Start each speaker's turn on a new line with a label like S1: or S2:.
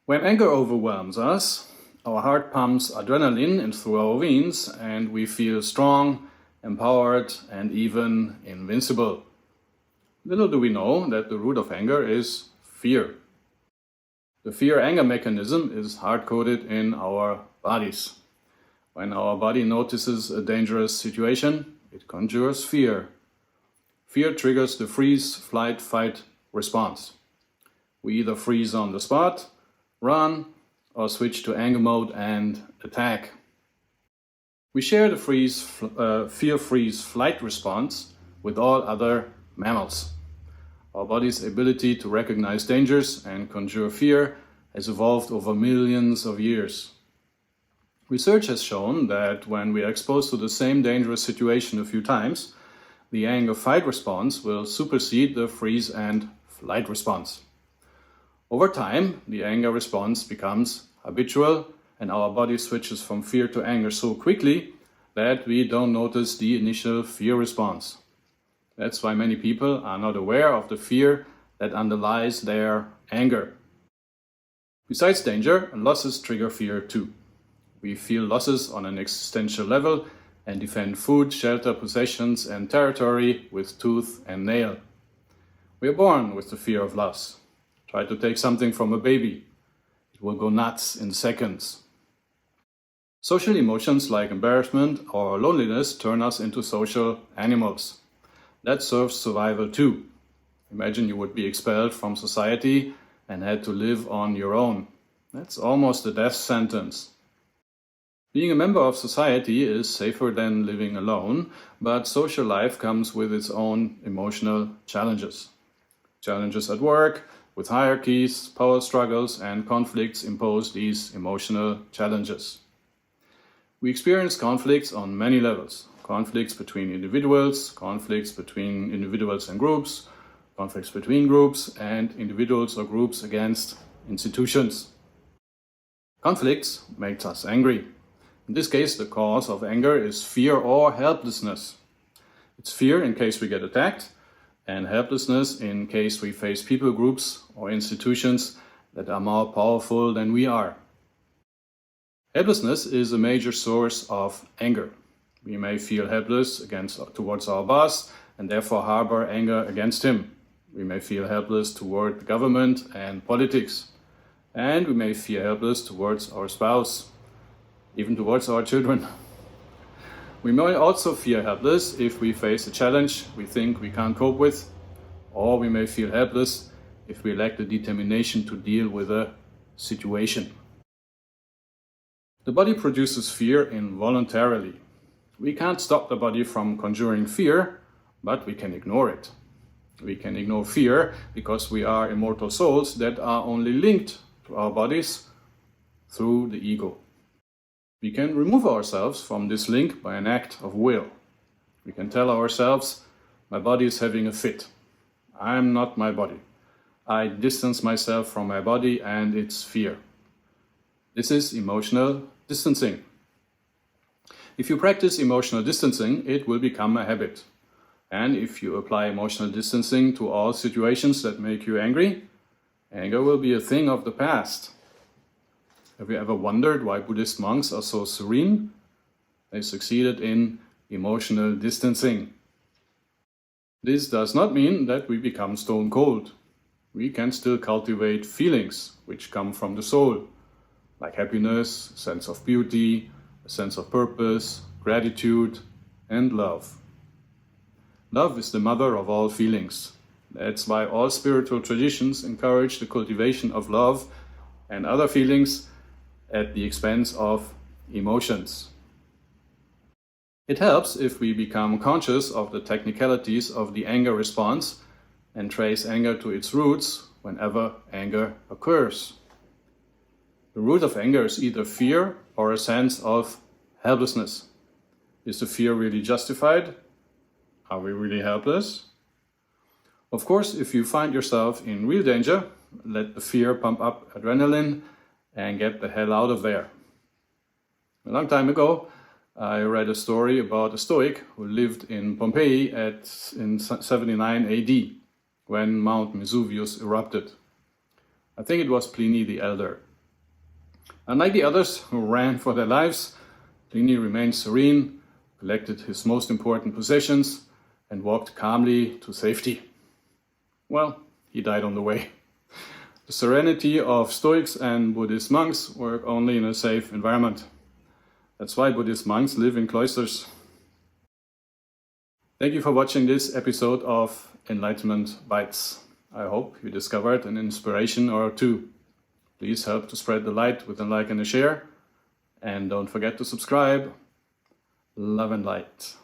S1: When anger overwhelms us, our heart pumps adrenaline in through our veins and we feel strong, empowered, and even invincible. Little do we know that the root of anger is fear. The fear-anger mechanism is hard-coded in our bodies. When our body notices a dangerous situation, it conjures fear. Fear triggers the freeze, flight, fight response. We either freeze on the spot, run, or switch to anger mode and attack. We share the fear, freeze, flight response with all other mammals. Our body's ability to recognize dangers and conjure fear has evolved over millions of years. Research has shown that when we are exposed to the same dangerous situation a few times, the anger-fight response will supersede the freeze and flight response. Over time, the anger response becomes habitual and our body switches from fear to anger so quickly that we don't notice the initial fear response. That's why many people are not aware of the fear that underlies their anger. Besides danger, losses trigger fear too. We feel losses on an existential level and defend food, shelter, possessions, and territory with tooth and nail. We are born with the fear of loss. Try to take something from a baby. It will go nuts in seconds. Social emotions like embarrassment or loneliness turn us into social animals. That serves survival too. Imagine you would be expelled from society and had to live on your own. That's almost a death sentence. Being a member of society is safer than living alone, but social life comes with its own emotional challenges. Challenges at work, with hierarchies, power struggles, and conflicts impose these emotional challenges. We experience conflicts on many levels. Conflicts between individuals, conflicts between individuals and groups, conflicts between groups, and individuals or groups against institutions. Conflicts make us angry. In this case, the cause of anger is fear or helplessness. It's fear in case we get attacked, and helplessness in case we face people groups or institutions that are more powerful than we are. Helplessness is a major source of anger. We may feel helpless towards our boss and therefore harbor anger against him. We may feel helpless toward the government and politics. And we may feel helpless towards our spouse, even towards our children. We may also feel helpless if we face a challenge we think we can't cope with, or we may feel helpless if we lack the determination to deal with a situation. The body produces fear involuntarily. We can't stop the body from conjuring fear, but we can ignore it. We can ignore fear because we are immortal souls that are only linked to our bodies through the ego. We can remove ourselves from this link by an act of will. We can tell ourselves, my body is having a fit. I'm not my body. I distance myself from my body and its fear. This is emotional distancing. If you practice emotional distancing, it will become a habit. And if you apply emotional distancing to all situations that make you angry, anger will be a thing of the past. Have you ever wondered why Buddhist monks are so serene? They succeeded in emotional distancing. This does not mean that we become stone cold. We can still cultivate feelings which come from the soul, like happiness, sense of beauty, a sense of purpose, gratitude, and love. Love is the mother of all feelings. That's why all spiritual traditions encourage the cultivation of love and other feelings at the expense of emotions. It helps if we become conscious of the technicalities of the anger response and trace anger to its roots whenever anger occurs. The root of anger is either fear or a sense of helplessness. Is the fear really justified? Are we really helpless? Of course, if you find yourself in real danger, let the fear pump up adrenaline and get the hell out of there. A long time ago, I read a story about a Stoic who lived in Pompeii in 79 AD, when Mount Vesuvius erupted. I think it was Pliny the Elder. Unlike the others who ran for their lives, Pliny remained serene, collected his most important possessions, and walked calmly to safety. Well, he died on the way. The serenity of Stoics and Buddhist monks work only in a safe environment. That's why Buddhist monks live in cloisters. Thank you for watching this episode of Enlightenment Bites. I hope you discovered an inspiration or two. Please help to spread the light with a like and a share. And don't forget to subscribe. Love and light.